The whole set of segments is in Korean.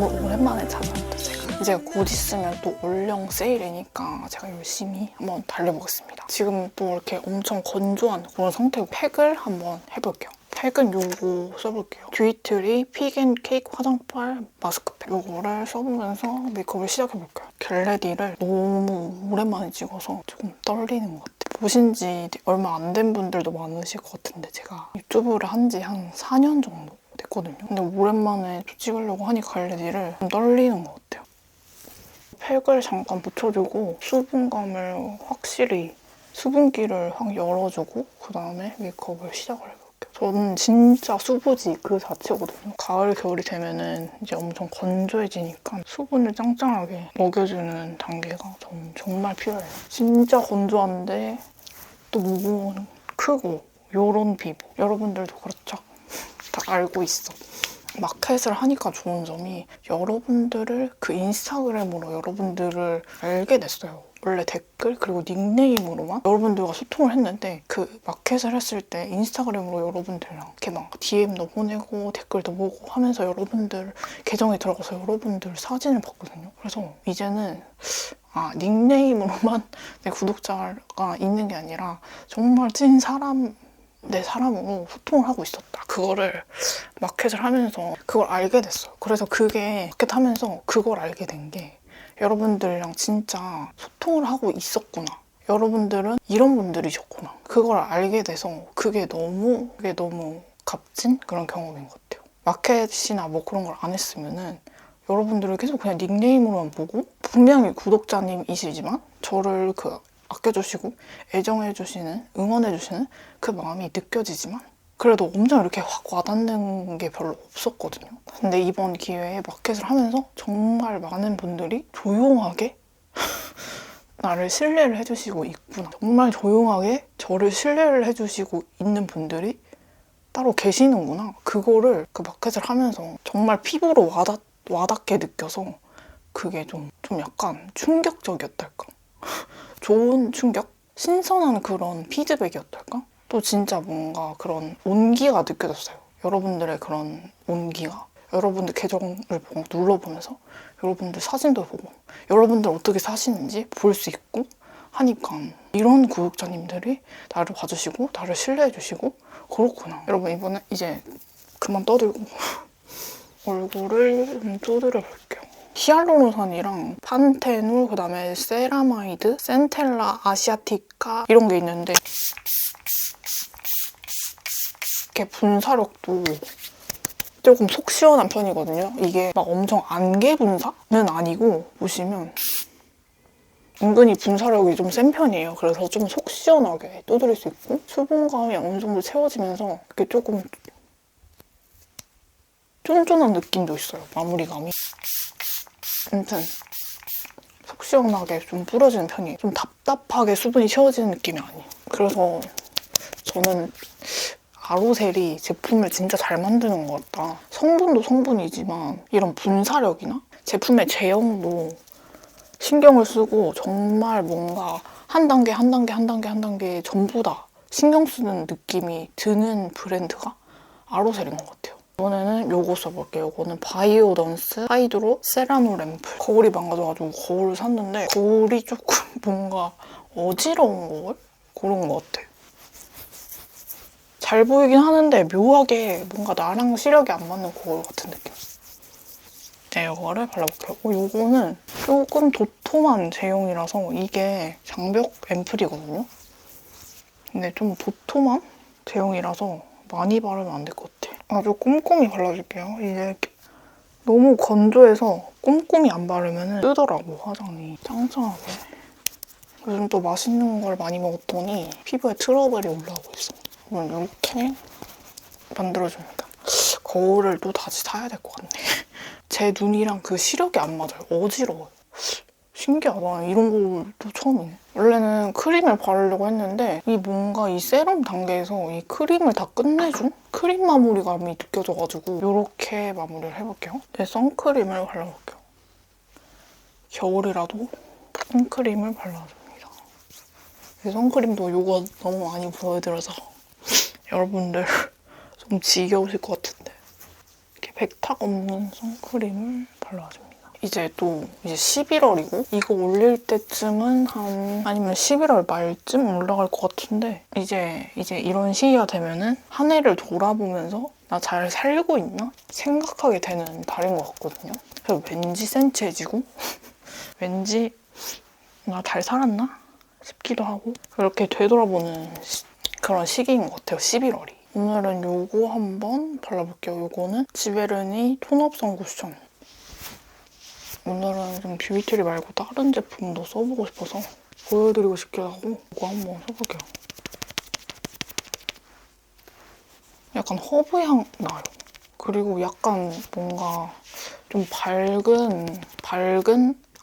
룸을 오랜만에 찾았는데 이제 곧 있으면 또 올영 세일이니까 제가 열심히 한번 달려보겠습니다. 지금 또 이렇게 엄청 건조한 그런 상태고 팩을 한번 해볼게요. 팩은 요거 써볼게요. 듀이트리 픽앤케이크 화장빨 마스크팩 요거를 써보면서 메이크업을 시작해볼게요. 겟레디를 너무 오랜만에 찍어서 조금 떨리는 것 같아요. 보신 지 얼마 안 된 분들도 많으실 것 같은데 제가 유튜브를 한 지 한 4년 정도 됐거든요. 근데 오랜만에 찍으려고 하니까 겟레디를 좀 떨리는 것 같아요. 팩을 잠깐 묻혀주고 수분감을 확실히 수분기를 확 열어주고 그 다음에 메이크업을 시작을 해볼게요. 저는 진짜 수부지 그 자체거든요. 가을, 겨울이 되면은 이제 엄청 건조해지니까 수분을 짱짱하게 먹여주는 단계가 저는 정말 필요해요. 진짜 건조한데 또 모공은 크고 요런 피부. 여러분들도 그렇죠? 다 알고 있어. 마켓을 하니까 좋은 점이 여러분들을 그 인스타그램으로 여러분들을 알게 됐어요. 원래 댓글 그리고 닉네임으로만 여러분들과 소통을 했는데 그 마켓을 했을 때 인스타그램으로 여러분들이랑 이렇게 막 DM도 보내고 댓글도 보고 하면서 여러분들 계정에 들어가서 여러분들 사진을 봤거든요. 그래서 이제는 닉네임으로만 내 구독자가 있는 게 아니라 정말 찐 사람 내 사람으로 소통을 하고 있었다. 그거를 마켓을 하면서 그걸 알게 됐어요. 그래서 그게 마켓 하면서 그걸 알게 된 게 여러분들이랑 진짜 소통을 하고 있었구나. 여러분들은 이런 분들이셨구나. 그걸 알게 돼서 그게 너무 값진 그런 경험인 것 같아요. 마켓이나 뭐 그런 걸 안 했으면은 여러분들을 계속 그냥 닉네임으로만 보고 분명히 구독자님이시지만 저를 아껴주시고 애정해주시는, 응원해주시는 그 마음이 느껴지지만 그래도 엄청 이렇게 확 와닿는 게 별로 없었거든요. 근데 이번 기회에 마켓을 하면서 정말 많은 분들이 조용하게 나를 신뢰를 해주시고 있구나. 정말 조용하게 저를 신뢰를 해주시고 있는 분들이 따로 계시는구나. 그거를 그 마켓을 하면서 정말 피부로 와닿게 느껴서 그게 좀 약간 충격적이었달까. 좋은 충격? 신선한 그런 피드백이었달까? 또 진짜 뭔가 그런 온기가 느껴졌어요. 여러분들의 그런 온기가. 여러분들 계정을 보고 눌러보면서 여러분들 사진도 보고 여러분들 어떻게 사시는지 볼 수 있고 하니까 이런 구독자님들이 나를 봐주시고 나를 신뢰해주시고 그렇구나. 여러분 이번에 이제 그만 떠들고 얼굴을 좀 두드려 볼게요. 히알루론산이랑 판테놀, 그다음에 세라마이드, 센텔라 아시아티카 이런 게 있는데 이렇게 분사력도 조금 속 시원한 편이거든요. 이게 막 엄청 안개 분사는 아니고 보시면 은근히 분사력이 좀 센 편이에요. 그래서 좀 속 시원하게 두드릴 수 있고 수분감이 어느 정도 채워지면서 이렇게 조금 쫀쫀한 느낌도 있어요. 마무리감이. 아무튼 속 시원하게 좀 뿌려지는 편이에요. 좀 답답하게 수분이 채워지는 느낌이 아니에요. 그래서 저는 아로셀이 제품을 진짜 잘 만드는 것 같다. 성분도 성분이지만 이런 분사력이나 제품의 제형도 신경을 쓰고 정말 뭔가 한 단계 전부 다 신경 쓰는 느낌이 드는 브랜드가 아로셀인 것 같아요. 이번에는 요거 써볼게요. 이거는 바이오던스 하이드로 세라노 램플. 거울이 망가져가지고 거울을 샀는데 거울이 조금 뭔가 어지러운 거울? 그런 것 같아요. 잘 보이긴 하는데 묘하게 뭔가 나랑 시력이 안 맞는 거울 같은 느낌. 네, 이거를 발라볼게요. 이거는 조금 도톰한 제형이라서 이게 장벽 앰플이거든요. 근데 좀 도톰한 제형이라서 많이 바르면 안 될 것 같아. 아주 꼼꼼히 발라줄게요. 이제 너무 건조해서 꼼꼼히 안 바르면 뜨더라고, 화장이. 짱짱하게. 요즘 또 맛있는 걸 많이 먹었더니 피부에 트러블이 올라오고 있어. 이렇게 만들어줍니다. 거울을 또 다시 사야 될 것 같네. 제 눈이랑 그 시력이 안 맞아요. 어지러워요. 신기하다. 이런 거울도 처음이네. 원래는 크림을 바르려고 했는데 뭔가 이 세럼 단계에서 이 크림을 다 끝내준 크림 마무리감이 느껴져가지고 이렇게 마무리를 해볼게요. 네, 선크림을 발라볼게요. 겨울이라도 선크림을 발라줍니다. 이 선크림도 이거 너무 많이 보여드려서 여러분들 좀 지겨우실 것 같은데 이렇게 백탁 없는 선크림을 발라줍니다. 이제 11월이고 이거 올릴 때쯤은 아니면 11월 말쯤 올라갈 것 같은데 이제 이런 시기가 되면은 한 해를 돌아보면서 나 잘 살고 있나? 생각하게 되는 달인 것 같거든요. 그래서 왠지 센치해지고 왠지 나 잘 살았나? 싶기도 하고 그렇게 되돌아보는 그런 시기인 것 같아요, 11월이. 오늘은 요거 한번 발라볼게요. 요거는 지베르니 톤업 선쿠션. 오늘은 좀 뷰티리 말고 다른 제품도 써보고 싶어서 보여드리고 싶기도 하고 이거 한번 써볼게요. 약간 허브향 나요. 그리고 약간 뭔가 좀 밝은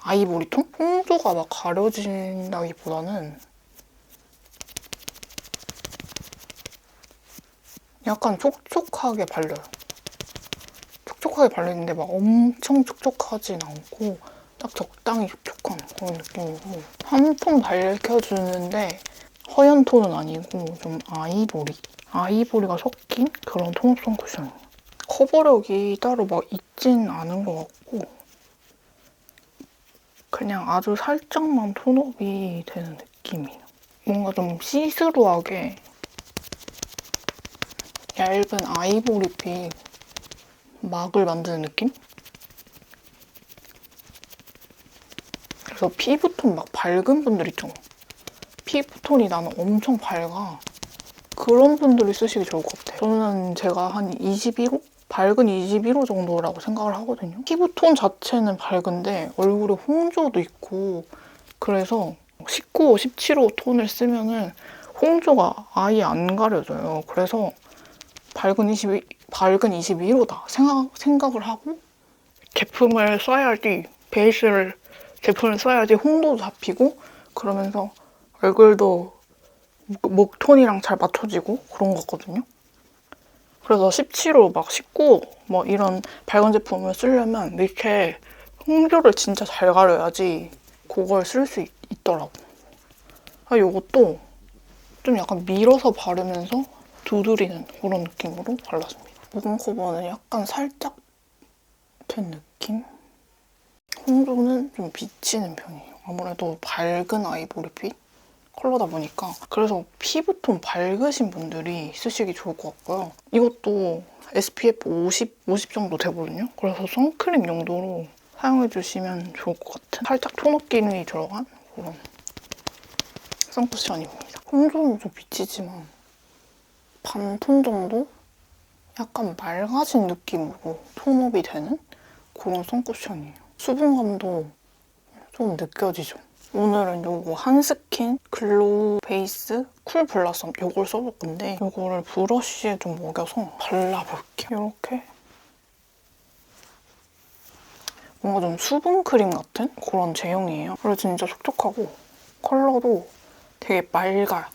아이보리톤? 홍조가 막 가려진다기보다는 약간 촉촉하게 발려요. 촉촉하게 발리는데 막 엄청 촉촉하진 않고 딱 적당히 촉촉한 그런 느낌이고 한 톤 밝혀주는데 허연 톤은 아니고 좀 아이보리가 섞인 그런 톤업성 쿠션이에요. 커버력이 따로 막 있진 않은 것 같고 그냥 아주 살짝만 톤업이 되는 느낌이에요. 뭔가 좀 시스루하게 얇은 아이보리빛 막을 만드는 느낌? 그래서 피부톤 막 밝은 분들 있죠? 피부톤이 나는 엄청 밝아. 그런 분들이 쓰시기 좋을 것 같아요. 저는 제가 한 21호? 밝은 21호 정도라고 생각을 하거든요. 피부톤 자체는 밝은데 얼굴에 홍조도 있고 그래서 19호, 17호 톤을 쓰면은 홍조가 아예 안 가려져요. 그래서 밝은 21호다 생각을 하고 제품을 써야지 홍도도 잡히고 그러면서 얼굴도 목톤이랑 잘 맞춰지고 그런 것 같거든요. 그래서 17호, 막 19호 뭐 이런 밝은 제품을 쓰려면 이렇게 홍조를 진짜 잘 가려야지 그걸 쓸 수 있더라고. 이것도 좀 약간 밀어서 바르면서 두드리는 그런 느낌으로 발라줍니다. 모공 커버는 약간 살짝 된 느낌? 홍조는 좀 비치는 편이에요. 아무래도 밝은 아이보리빛 컬러다 보니까 그래서 피부톤 밝으신 분들이 쓰시기 좋을 것 같고요. 이것도 SPF 50 정도 되거든요. 그래서 선크림 용도로 사용해주시면 좋을 것 같은 살짝 톤업 기능이 들어간 그런 선쿠션입니다. 홍조는 좀 비치지만 반톤 정도? 약간 맑아진 느낌으로 톤업이 되는 그런 선쿠션이에요. 수분감도 좀 느껴지죠? 오늘은 요거 한스킨 글로우 베이스 쿨 블라썸 요걸 써볼 건데 요거를 브러쉬에 좀 먹여서 발라볼게요. 이렇게 뭔가 좀 수분크림 같은 그런 제형이에요. 그리고 진짜 촉촉하고 컬러도 되게 맑아요,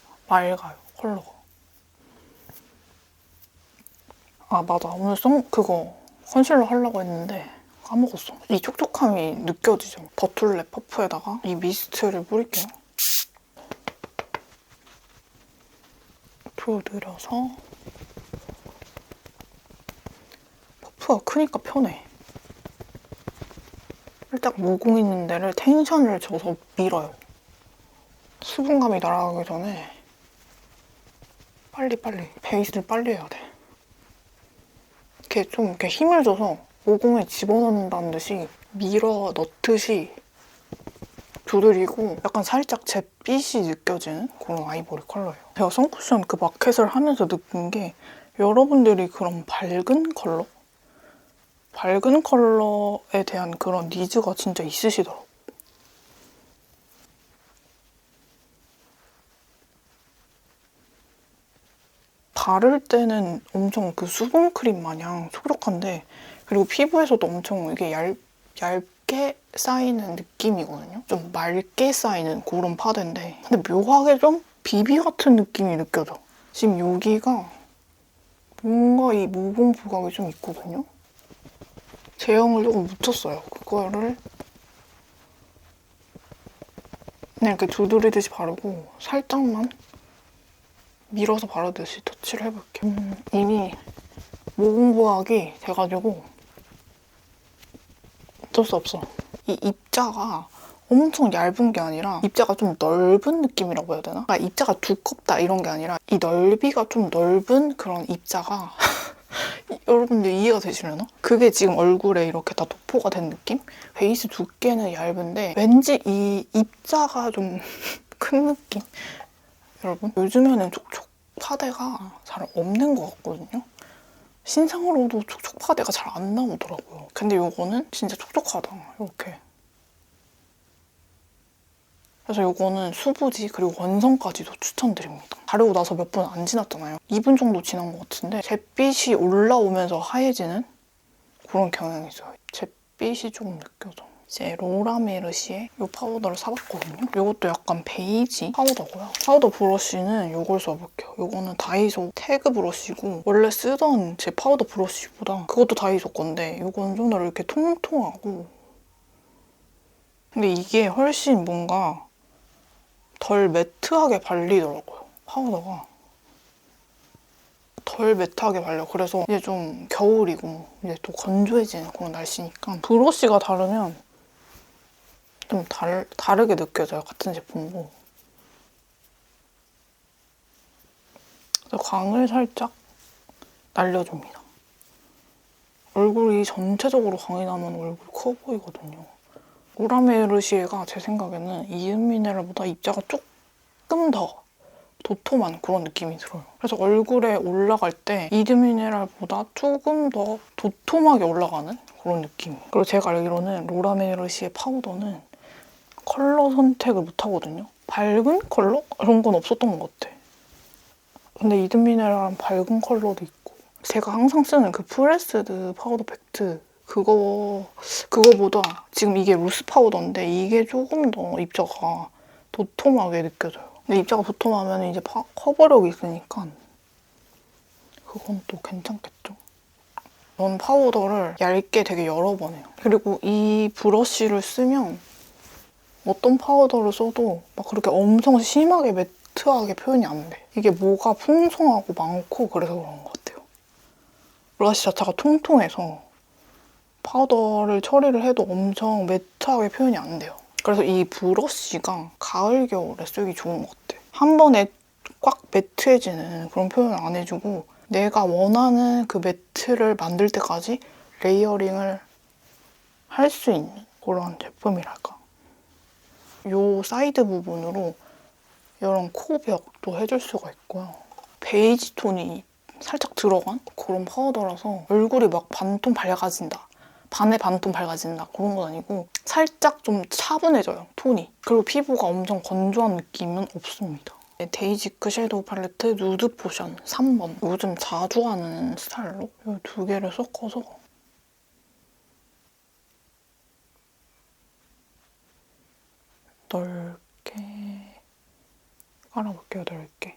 컬러가. 아 맞아, 오늘 그거 컨실러 하려고 했는데 까먹었어. 이 촉촉함이 느껴지죠? 더툴랩 퍼프에다가 이 미스트를 뿌릴게요. 두드려서 퍼프가 크니까 편해. 살짝 모공 있는 데를 텐션을 줘서 밀어요. 수분감이 날아가기 전에 빨리 베이스를 빨리 해야 돼. 이렇게 좀 이렇게 힘을 줘서 모공에 집어넣는다는 듯이 밀어 넣듯이 두드리고 약간 살짝 잿빛이 느껴지는 그런 아이보리 컬러예요. 제가 선쿠션 그 마켓을 하면서 느낀 게 여러분들이 그런 밝은 컬러에 대한 그런 니즈가 진짜 있으시더라고요. 바를 때는 엄청 그 수분크림 마냥 촉촉한데 그리고 피부에서도 엄청 이게 얇게 쌓이는 느낌이거든요. 좀 맑게 쌓이는 그런 파데인데 근데 묘하게 좀 비비 같은 느낌이 느껴져. 지금 여기가 뭔가 이 모공 부각이 좀 있거든요. 제형을 조금 묻혔어요. 그거를 그냥 이렇게 두드리듯이 바르고 살짝만 밀어서 바르듯이 터치를 해볼게요. 이미 모공 부각이 돼가지고 어쩔 수 없어. 이 입자가 엄청 얇은 게 아니라 입자가 좀 넓은 느낌이라고 해야 되나? 그러니까 입자가 두껍다 이런 게 아니라 이 넓이가 좀 넓은 그런 입자가 여러분들 이해가 되시려나? 그게 지금 얼굴에 이렇게 다 도포가 된 느낌? 베이스 두께는 얇은데 왠지 이 입자가 좀 큰 느낌? 여러분 요즘에는 촉촉 파데가 잘 없는 것 같거든요? 신상으로도 촉촉 파데가 잘 안 나오더라고요. 근데 이거는 진짜 촉촉하다. 이렇게. 그래서 이거는 수부지 그리고 원성까지도 추천드립니다. 바르고 나서 몇 분 안 지났잖아요. 2분 정도 지난 것 같은데 잿빛이 올라오면서 하얘지는 그런 경향이 있어요. 잿빛이 조금 느껴져. 이제 로라 메르시의 이 파우더를 사봤거든요. 이것도 약간 베이지 파우더고요. 파우더 브러쉬는 이걸 써볼게요. 이거는 다이소 태그 브러쉬고 원래 쓰던 제 파우더 브러쉬보다 그것도 다이소 건데 이건 좀 더 이렇게 통통하고 근데 이게 훨씬 뭔가 덜 매트하게 발리더라고요. 파우더가. 덜 매트하게 발려. 그래서 이제 좀 겨울이고 이제 또 건조해지는 그런 날씨니까 브러쉬가 다르면 좀 다르게 느껴져요. 같은 제품도. 그래서 광을 살짝 날려줍니다. 얼굴이 전체적으로 광이 나면 얼굴 커 보이거든요. 로라메르시에가 제 생각에는 이은미네랄보다 입자가 조금 더 도톰한 그런 느낌이 들어요. 그래서 얼굴에 올라갈 때 이드미네랄보다 조금 더 도톰하게 올라가는 그런 느낌. 그리고 제가 알기로는 로라메르시의 파우더는 컬러 선택을 못하거든요. 밝은 컬러? 그런 건 없었던 것 같아. 근데 이드미네랄은 밝은 컬러도 있고 제가 항상 쓰는 그 프레스드 파우더 팩트 그거보다 지금 이게 루스 파우더인데 이게 조금 더 입자가 도톰하게 느껴져요. 근데 입자가 도톰하면 이제 커버력이 있으니까 그건 또 괜찮겠죠. 전 파우더를 얇게 되게 여러 번 해요. 그리고 이 브러쉬를 쓰면 어떤 파우더를 써도 막 그렇게 엄청 심하게 매트하게 표현이 안 돼. 이게 뭐가 풍성하고 많고 그래서 그런 것 같아요. 브러쉬 자체가 통통해서 파우더를 처리를 해도 엄청 매트하게 표현이 안 돼요. 그래서 이 브러쉬가 가을, 겨울에 쓰기 좋은 것 같아. 한 번에 꽉 매트해지는 그런 표현을 안 해주고 내가 원하는 그 매트를 만들 때까지 레이어링을 할 수 있는 그런 제품이랄까. 이 사이드 부분으로 이런 코벽도 해줄 수가 있고요. 베이지 톤이 살짝 들어간 그런 파우더라서 얼굴이 막 반톤 밝아진다. 반에 반톤 밝아진다. 그런 건 아니고 살짝 좀 차분해져요, 톤이. 그리고 피부가 엄청 건조한 느낌은 없습니다. 데이지크 섀도우 팔레트 누드 포션 3번. 요즘 자주 하는 스타일로 이 두 개를 섞어서 넓게 깔아볼게요, 넓게.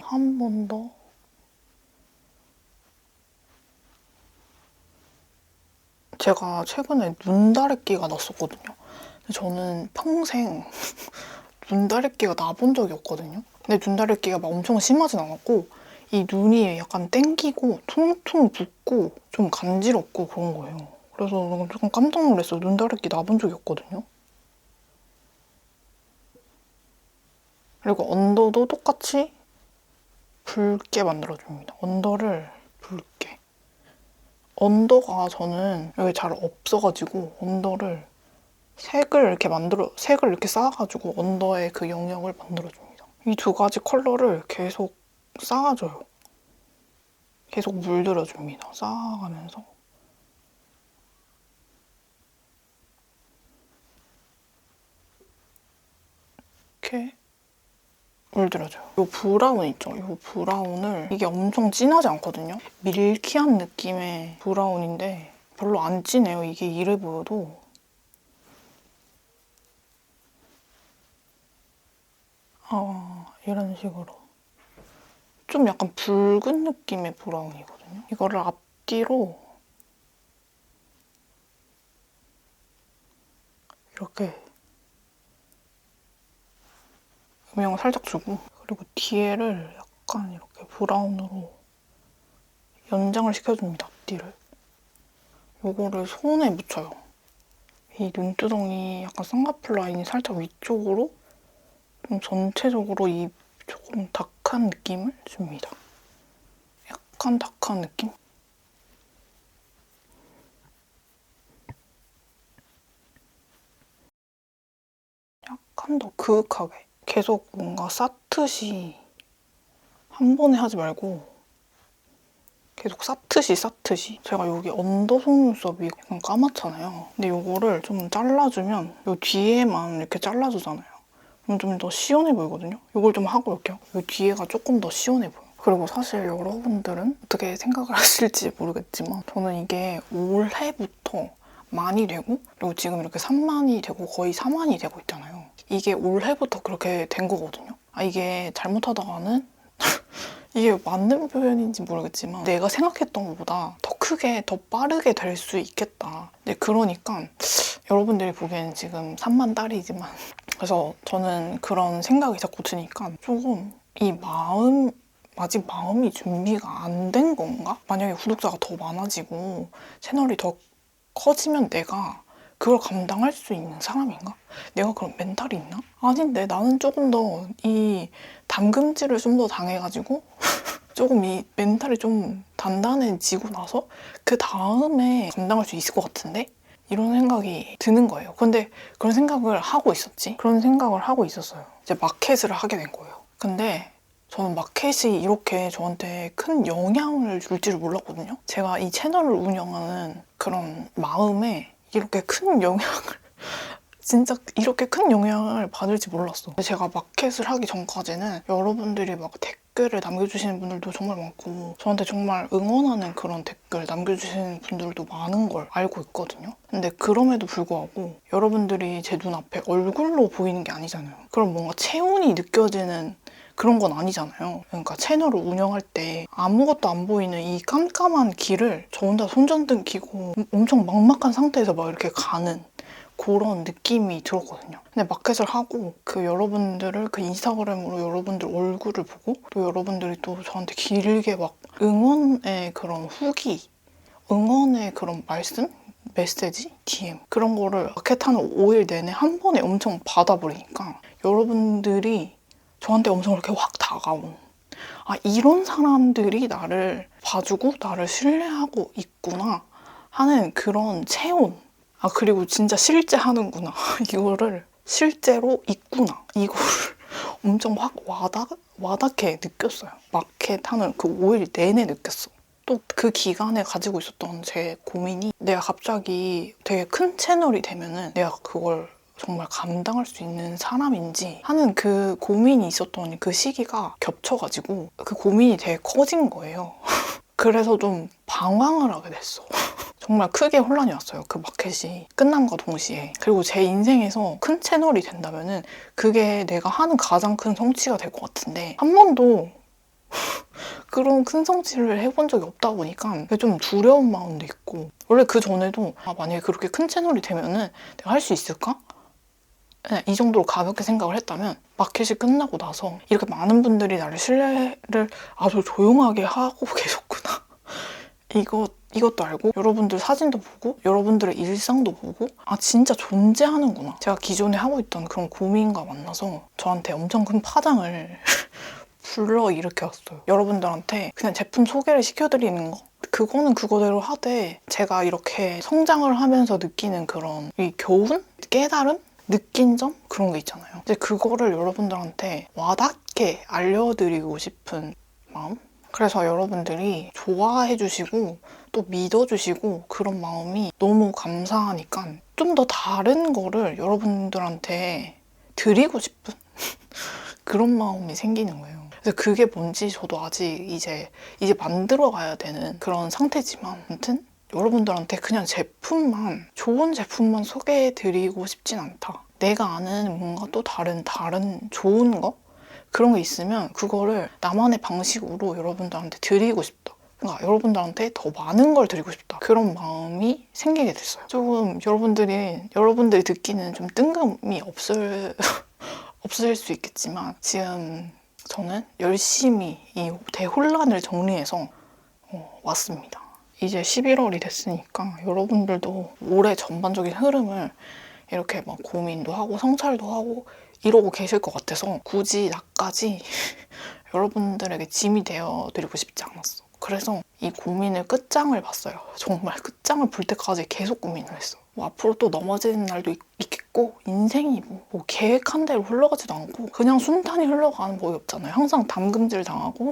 한 번 더. 제가 최근에 눈다래끼가 났었거든요. 근데 저는 평생 눈다래끼가 나본 적이 없거든요. 근데 눈다래끼가 막 엄청 심하진 않았고 이 눈이 약간 땡기고 퉁퉁 붓고 좀 간지럽고 그런 거예요. 그래서 조금 깜짝 놀랐어요. 눈다래끼 나본 적이 없거든요. 그리고 언더도 똑같이 붉게 만들어줍니다. 언더를 붉게. 언더가 저는 여기 잘 없어가지고 언더를 색을 이렇게 쌓아가지고 언더의 그 영역을 만들어줍니다. 이 두 가지 컬러를 계속 쌓아줘요. 계속 물들여줍니다. 쌓아가면서. 이렇게 물들여줘요. 이 브라운 있죠? 이 브라운을 이게 엄청 진하지 않거든요? 밀키한 느낌의 브라운인데 별로 안 진해요. 이게 이래 보여도. 이런 식으로. 좀 약간 붉은 느낌의 브라운이거든요. 이거를 앞뒤로 이렇게 음영을 살짝 주고 그리고 뒤에를 약간 이렇게 브라운으로 연장을 시켜줍니다, 앞뒤를. 요거를 손에 묻혀요. 이 눈두덩이 약간 쌍꺼풀 라인이 살짝 위쪽으로 좀 전체적으로 이 조금 다크한 느낌을 줍니다. 약간 다크한 느낌? 약간 더 그윽하게. 계속 뭔가 쌓듯이 한 번에 하지 말고 계속 쌓듯이 제가 여기 언더 속눈썹이 약간 까맣잖아요. 근데 이거를 좀 잘라주면 이 뒤에만 이렇게 잘라주잖아요. 그럼 좀 더 시원해 보이거든요. 이걸 좀 하고 올게요. 이 뒤에가 조금 더 시원해 보여요. 그리고 사실 여러분들은 어떻게 생각을 하실지 모르겠지만 저는 이게 올해부터 만이 되고 그리고 지금 이렇게 3만이 되고 거의 4만이 되고 있잖아요. 이게 올해부터 그렇게 된 거거든요. 이게 잘못하다가는 이게 맞는 표현인지 모르겠지만 내가 생각했던 것보다 더 크게, 더 빠르게 될 수 있겠다. 근데 그러니까 여러분들이 보기에는 지금 3만 딸이지만 그래서 저는 그런 생각이 자꾸 드니까 조금 아직 마음이 준비가 안 된 건가? 만약에 구독자가 더 많아지고 채널이 더 커지면 내가 그걸 감당할 수 있는 사람인가? 내가 그런 멘탈이 있나? 아닌데 나는 조금 더 이 담금질을 좀 더 당해가지고 조금 이 멘탈이 좀 단단해지고 나서 그 다음에 감당할 수 있을 것 같은데? 이런 생각이 드는 거예요. 근데 그런 생각을 하고 있었지? 그런 생각을 하고 있었어요. 이제 마켓을 하게 된 거예요. 근데 저는 마켓이 이렇게 저한테 큰 영향을 줄지를 몰랐거든요. 제가 이 채널을 운영하는 그런 마음에 이렇게 큰 영향을 진짜 이렇게 큰 영향을 받을지 몰랐어. 제가 마켓을 하기 전까지는 여러분들이 막 댓글을 남겨주시는 분들도 정말 많고 저한테 정말 응원하는 그런 댓글 남겨주시는 분들도 많은 걸 알고 있거든요. 근데 그럼에도 불구하고 여러분들이 제 눈앞에 얼굴로 보이는 게 아니잖아요. 그럼 뭔가 체온이 느껴지는 그런 건 아니잖아요. 그러니까 채널을 운영할 때 아무것도 안 보이는 이 깜깜한 길을 저 혼자 손전등 켜고 엄청 막막한 상태에서 막 이렇게 가는 그런 느낌이 들었거든요. 근데 마켓을 하고 그 여러분들을 그 인스타그램으로 여러분들 얼굴을 보고 또 여러분들이 또 저한테 길게 막 응원의 그런 후기, 응원의 그런 말씀? 메시지? DM? 그런 거를 마켓하는 5일 내내 한 번에 엄청 받아버리니까 여러분들이 저한테 엄청 이렇게 확 다가온 이런 사람들이 나를 봐주고 나를 신뢰하고 있구나 하는 그런 체온 그리고 진짜 실제 하는구나 이거를 실제로 있구나 이거를 엄청 확 와닿게 느꼈어요. 마켓 하는 그 5일 내내 느꼈어. 또 그 기간에 가지고 있었던 제 고민이 내가 갑자기 되게 큰 채널이 되면은 내가 그걸 정말 감당할 수 있는 사람인지 하는 그 고민이 있었던 그 시기가 겹쳐가지고 그 고민이 되게 커진 거예요. 그래서 좀 방황을 하게 됐어. 정말 크게 혼란이 왔어요. 그 마켓이 끝남과 동시에. 그리고 제 인생에서 큰 채널이 된다면은 그게 내가 하는 가장 큰 성취가 될 것 같은데 한 번도 그런 큰 성취를 해본 적이 없다 보니까 좀 두려운 마음도 있고 원래 그 전에도 만약에 그렇게 큰 채널이 되면은 내가 할 수 있을까? 네, 이 정도로 가볍게 생각을 했다면 마켓이 끝나고 나서 이렇게 많은 분들이 나를 신뢰를 아주 조용하게 하고 계셨구나. 이것도 알고 여러분들 사진도 보고 여러분들의 일상도 보고 진짜 존재하는구나. 제가 기존에 하고 있던 그런 고민과 만나서 저한테 엄청 큰 파장을 불러일으켰어요. 여러분들한테 그냥 제품 소개를 시켜드리는 거 그거는 그거대로 하되 제가 이렇게 성장을 하면서 느끼는 그런 이 교훈? 깨달음? 느낀 점? 그런 게 있잖아요. 이제 그거를 여러분들한테 와닿게 알려드리고 싶은 마음? 그래서 여러분들이 좋아해 주시고 또 믿어주시고 그런 마음이 너무 감사하니까 좀 더 다른 거를 여러분들한테 드리고 싶은 그런 마음이 생기는 거예요. 그래서 그게 뭔지 저도 아직 이제 만들어 가야 되는 그런 상태지만 아무튼 여러분들한테 그냥 좋은 제품만 소개해드리고 싶진 않다. 내가 아는 뭔가 또 다른 좋은 거? 그런 게 있으면 그거를 나만의 방식으로 여러분들한테 드리고 싶다. 그러니까 여러분들한테 더 많은 걸 드리고 싶다. 그런 마음이 생기게 됐어요. 조금 여러분들이 듣기는 좀 뜬금이 없을 수 있겠지만 지금 저는 열심히 이 대혼란을 정리해서 왔습니다. 이제 11월이 됐으니까 여러분들도 올해 전반적인 흐름을 이렇게 막 고민도 하고 성찰도 하고 이러고 계실 것 같아서 굳이 나까지 여러분들에게 짐이 되어드리고 싶지 않았어. 그래서 이 고민을 끝장을 봤어요. 정말 끝장을 볼 때까지 계속 고민을 했어. 뭐 앞으로 또 넘어지는 날도 있겠고 인생이 뭐 계획한 대로 흘러가지도 않고 그냥 순탄히 흘러가는 법이 없잖아요. 항상 담금질 당하고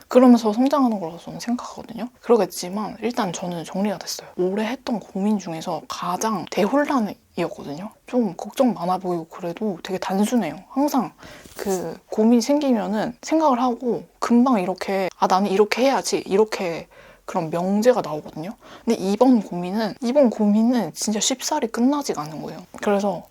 그러면서 성장하는 거라고 저는 생각하거든요. 그러겠지만 일단 저는 정리가 됐어요. 올해 했던 고민 중에서 가장 대혼란이었거든요. 좀 걱정 많아 보이고 그래도 되게 단순해요. 항상 그 고민이 생기면은 생각을 하고 금방 이렇게 나는 이렇게 해야지 이렇게 그런 명제가 나오거든요. 근데 이번 고민은 진짜 쉽사리 끝나지가 않은 거예요. 그래서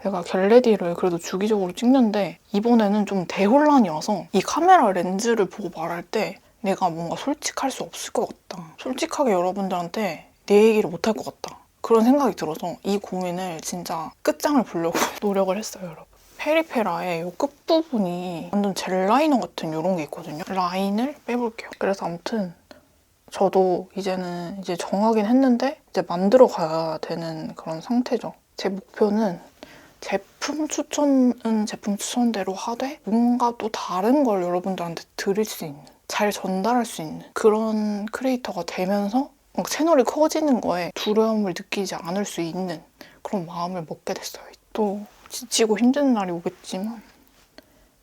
제가 겟레디를 그래도 주기적으로 찍는데 이번에는 좀 대혼란이 와서 이 카메라 렌즈를 보고 말할 때 내가 뭔가 솔직할 수 없을 것 같다. 솔직하게 여러분들한테 내 얘기를 못 할 것 같다. 그런 생각이 들어서 이 고민을 진짜 끝장을 보려고 노력을 했어요, 여러분. 페리페라의 이 끝부분이 완전 젤 라이너 같은 이런 게 있거든요. 라인을 빼볼게요. 그래서 아무튼 저도 이제는 정하긴 했는데 이제 만들어 가야 되는 그런 상태죠. 제 목표는 제품 추천은 제품 추천대로 하되 뭔가 또 다른 걸 여러분들한테 드릴 수 있는, 잘 전달할 수 있는 그런 크리에이터가 되면서 막 채널이 커지는 거에 두려움을 느끼지 않을 수 있는 그런 마음을 먹게 됐어요. 또 지치고 힘든 날이 오겠지만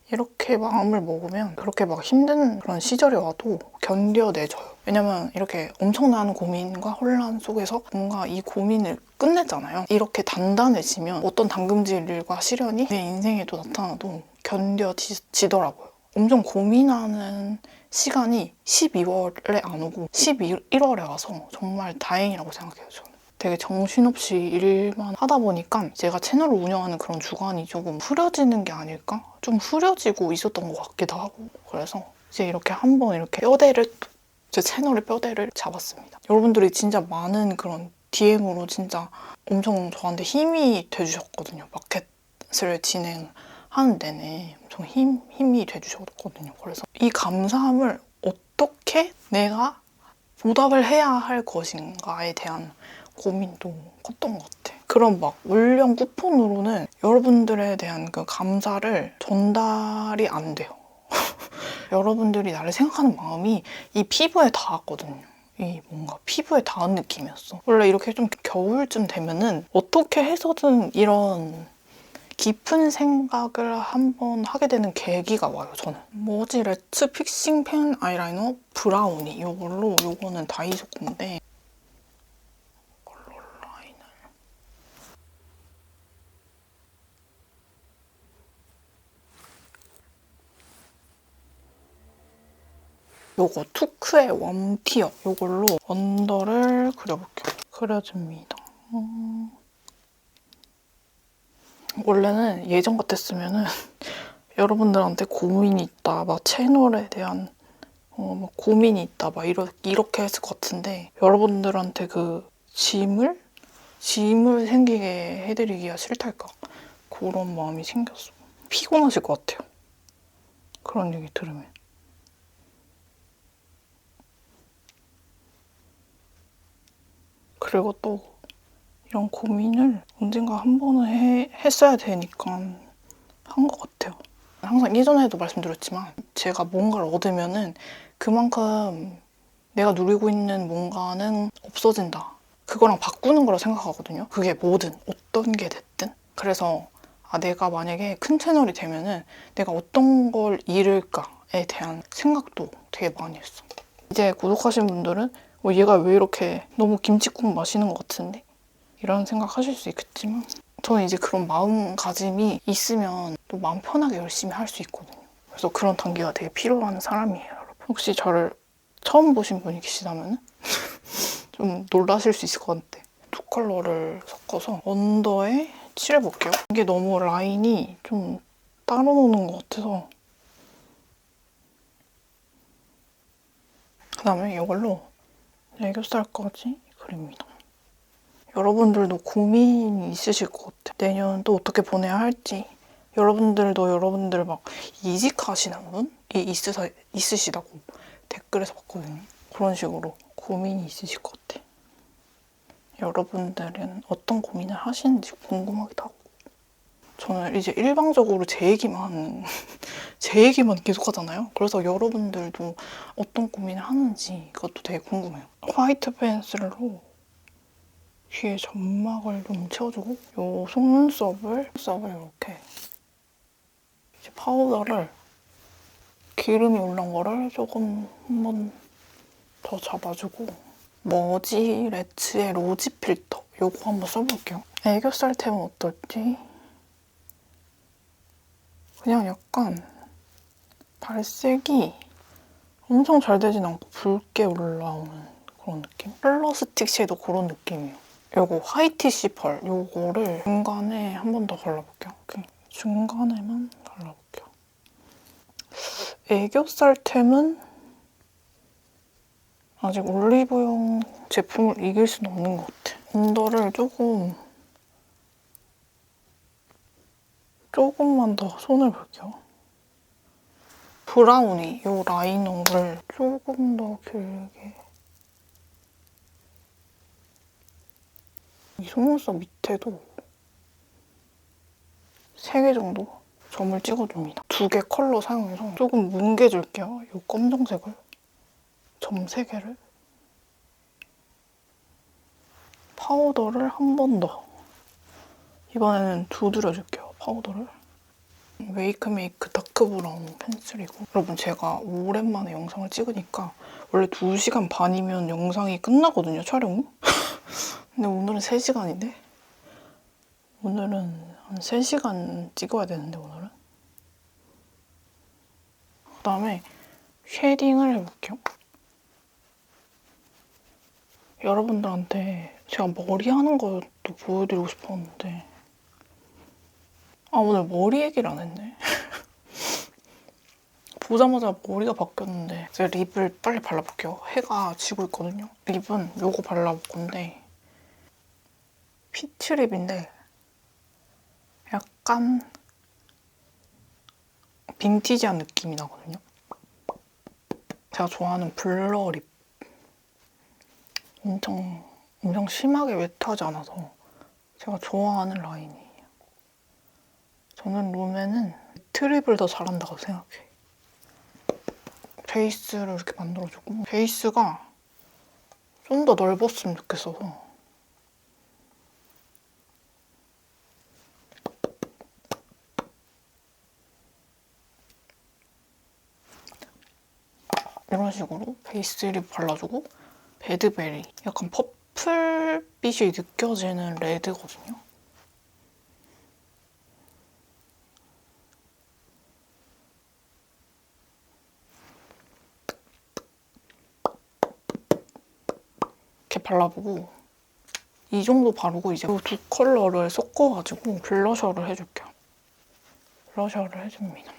이렇게 마음을 먹으면 그렇게 막 힘든 그런 시절이 와도 견뎌내줘요. 왜냐면 이렇게 엄청난 고민과 혼란 속에서 뭔가 이 고민을 끝냈잖아요. 이렇게 단단해지면 어떤 담금질과 시련이 내 인생에도 나타나도 견뎌지더라고요. 엄청 고민하는 시간이 12월에 안 오고 11월에 와서 정말 다행이라고 생각해요, 저는. 되게 정신없이 일만 하다 보니까 제가 채널을 운영하는 그런 주관이 조금 흐려지는 게 아닐까? 좀 흐려지고 있었던 것 같기도 하고 그래서 이제 이렇게 한번 이렇게 제 채널의 뼈대를 잡았습니다. 여러분들이 진짜 많은 그런 DM으로 진짜 엄청 저한테 힘이 돼주셨거든요. 마켓을 진행하는 내내 엄청 힘이 돼주셨거든요. 그래서 이 감사함을 어떻게 내가 보답을 해야 할 것인가에 대한 고민도 컸던 것 같아. 그런 막 울령 쿠폰으로는 여러분들에 대한 그 감사를 전달이 안 돼요. 여러분들이 나를 생각하는 마음이 이 피부에 닿았거든요. 이 뭔가 피부에 닿은 느낌이었어. 원래 이렇게 좀 겨울쯤 되면은 어떻게 해서든 이런 깊은 생각을 한번 하게 되는 계기가 와요, 저는. 뭐지? 레츠 픽싱 펜 아이라이너 브라우니. 요거는 다이소 건데 요거 투크의 웜티어 요걸로 언더를 그려볼게요. 그려줍니다. 원래는 예전 같았으면은 여러분들한테 고민이 있다, 막 채널에 대한 막 고민이 있다, 막 이렇게 했을 것 같은데 여러분들한테 그 짐을 생기게 해드리기가 싫달까? 그런 마음이 생겼어. 피곤하실 것 같아요. 그런 얘기 들으면. 그리고 또 이런 고민을 언젠가 한 번은 했어야 되니까 한 것 같아요. 항상 예전에도 말씀드렸지만 제가 뭔가를 얻으면은 그만큼 내가 누리고 있는 뭔가는 없어진다. 그거랑 바꾸는 거라 생각하거든요. 그게 뭐든 어떤 게 됐든. 그래서 내가 만약에 큰 채널이 되면은 내가 어떤 걸 잃을까에 대한 생각도 되게 많이 했어. 이제 구독하신 분들은 얘가 왜 이렇게 너무 김치국 마시는 것 같은데? 이런 생각 하실 수 있겠지만 저는 이제 그런 마음가짐이 있으면 또 마음 편하게 열심히 할 수 있거든요. 그래서 그런 단계가 되게 필요한 사람이에요, 여러분. 혹시 저를 처음 보신 분이 계시다면 좀 놀라실 수 있을 것 같아. 두 컬러를 섞어서 언더에 칠해볼게요. 이게 너무 라인이 좀 따로 노는 것 같아서 그다음에 이걸로 애교살까지 그립니다. 여러분들도 고민이 있으실 것 같아요. 내년 또 어떻게 보내야 할지. 여러분들도 여러분들 막 이직하시는 분이 있으시다고 댓글에서 봤거든요. 그런 식으로 고민이 있으실 것 같아. 여러분들은 어떤 고민을 하시는지 궁금하기도 하고. 저는 이제 일방적으로 제 얘기만 제 얘기만 계속 하잖아요. 그래서 여러분들도 어떤 고민을 하는지 그것도 되게 궁금해요. 화이트 펜슬로 귀에 점막을 좀 채워주고 요 속눈썹을 이렇게 이제 파우더를 기름이 올라온 거를 조금 한번 더 잡아주고 머지 레츠의 로지 필터 요거 한번 써볼게요. 애교살템은 어떨지? 그냥 약간 발색이 엄청 잘 되진 않고 붉게 올라오는 그런 느낌? 컬러 스틱 섀도우 그런 느낌이에요. 요거 화이티시 펄 요거를 중간에 한 번 더 발라볼게요. 이렇게 중간에만 발라볼게요. 애교살템은 아직 올리브영 제품을 이길 수는 없는 것 같아. 언더를 조금만 더 손을 볼게요. 브라우니 이 라이너를 조금 더 길게 이 속눈썹 밑에도 3개 정도 점을 찍어줍니다. 2개 컬러 사용해서 조금 뭉개줄게요. 이 검정색을 점 3개를 파우더를 한 번 더 이번에는 두드려줄게요. 파우더를 웨이크메이크 다크 브라운 펜슬이고 여러분 제가 오랜만에 영상을 찍으니까 원래 2시간 반이면 영상이 끝나거든요, 촬영이. 근데 오늘은 3시간인데? 오늘은 한 3시간 찍어야 되는데 오늘은? 그다음에 쉐딩을 해볼게요. 여러분들한테 제가 머리 하는 것도 보여드리고 싶었는데 오늘 머리 얘기를 안 했네. 보자마자 머리가 바뀌었는데 제가 립을 빨리 발라볼게요. 해가 지고 있거든요. 립은 요거 발라볼 건데 피치 립인데 약간 빈티지한 느낌이 나거든요. 제가 좋아하는 블러 립. 엄청 심하게 웨트하지 않아서 제가 좋아하는 라인이에요. 저는 롬에는 트립을 더 잘한다고 생각해. 베이스를 이렇게 만들어주고 베이스가 좀 더 넓었으면 좋겠어서 이런 식으로 베이스 립 발라주고 배드베리 약간 퍼플빛이 느껴지는 레드거든요. 이렇게 발라보고 이 정도 바르고 이제 이 두 컬러를 섞어가지고 블러셔를 해줄게요. 블러셔를 해줍니다.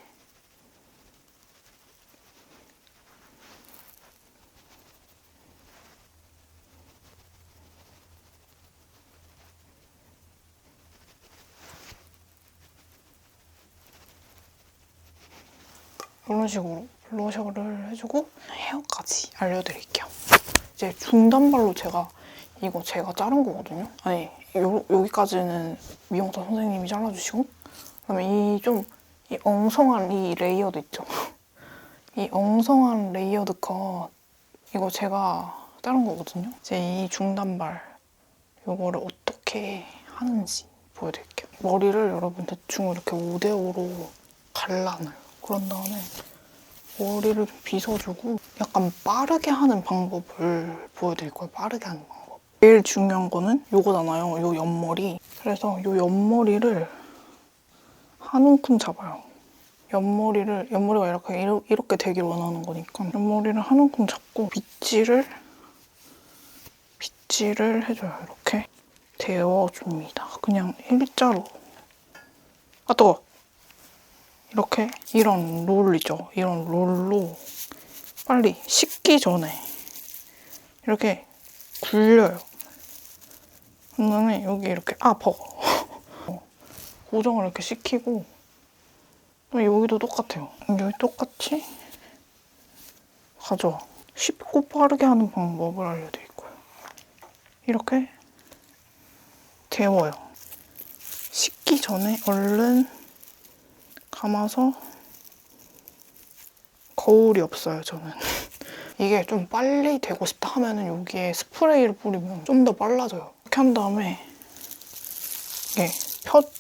이런 식으로 블러셔를 해주고 헤어까지 알려드릴게요. 이제 중단발로 제가 자른 거거든요. 아니 여기까지는 미용사 선생님이 잘라주시고 그다음에 이 엉성한 이 레이어드 있죠. 이 엉성한 레이어드 컷 이거 제가 자른 거거든요. 이제 이 중단발 이거를 어떻게 하는지 보여드릴게요. 머리를 여러분 대충 이렇게 5대5로 갈라놔요. 그런 다음에 머리를 좀 빗어주고 약간 빠르게 하는 방법을 보여드릴 거예요. 빠르게 하는 방법. 제일 중요한 거는 이거잖아요. 이 옆머리. 그래서 이 옆머리를 한 움큼 잡아요. 옆머리가 이렇게 되길 원하는 거니까 옆머리를 한 움큼 잡고 빗질을 해줘요. 이렇게 데워줍니다. 그냥 일자로. 뜨거워. 이렇게 이런 롤이죠. 이런 롤로 빨리 식기 전에 이렇게 굴려요. 그다음에 여기 이렇게 고정을 이렇게 시키고 여기도 똑같아요. 여기 똑같이 가져와. 쉽고 빠르게 하는 방법을 알려드릴거예요. 이렇게 데워요. 식기 전에 얼른 감아서 거울이 없어요, 저는. 이게 좀 빨리 되고 싶다 하면은 여기에 스프레이를 뿌리면 좀 더 빨라져요. 이렇게 한 다음에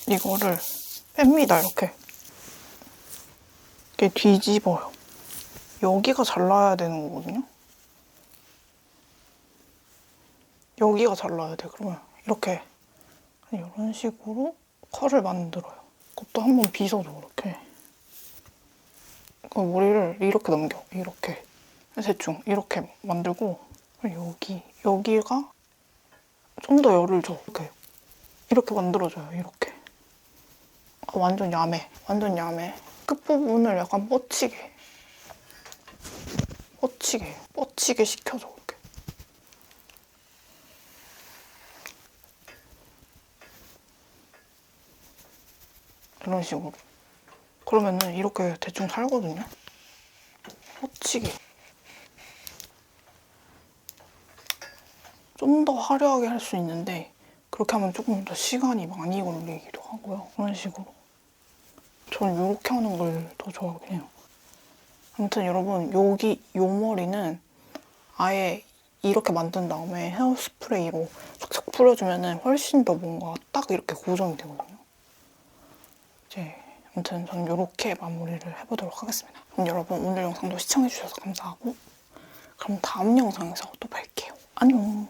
이거를 뺍니다, 이렇게. 이렇게 뒤집어요. 여기가 잘 나야 되는 거거든요. 여기가 잘 나야 돼. 그러면 이렇게 이런 식으로 컬을 만들어요. 그것도 한번 빗어줘, 이렇게. 그 머리를 이렇게 넘겨, 이렇게. 대충 이렇게 만들고 여기가 좀 더 열을 줘. 이렇게 만들어줘요, 이렇게. 완전 야매, 완전 야매. 끝부분을 약간 뻗치게 시켜줘, 이렇게. 이런 식으로. 그러면은 이렇게 대충 살거든요. 뻗치게. 좀 더 화려하게 할 수 있는데 그렇게 하면 조금 더 시간이 많이 걸리기도 하고요. 그런 식으로. 저는 이렇게 하는 걸 더 좋아하긴 해요. 아무튼 여러분, 요 머리는 아예 이렇게 만든 다음에 헤어스프레이로 싹싹 뿌려주면 훨씬 더 뭔가 딱 이렇게 고정이 되거든요. 아무튼 저는 이렇게 마무리를 해보도록 하겠습니다. 그럼 여러분, 오늘 영상도 시청해주셔서 감사하고 그럼 다음 영상에서 또 뵐게요. 안녕.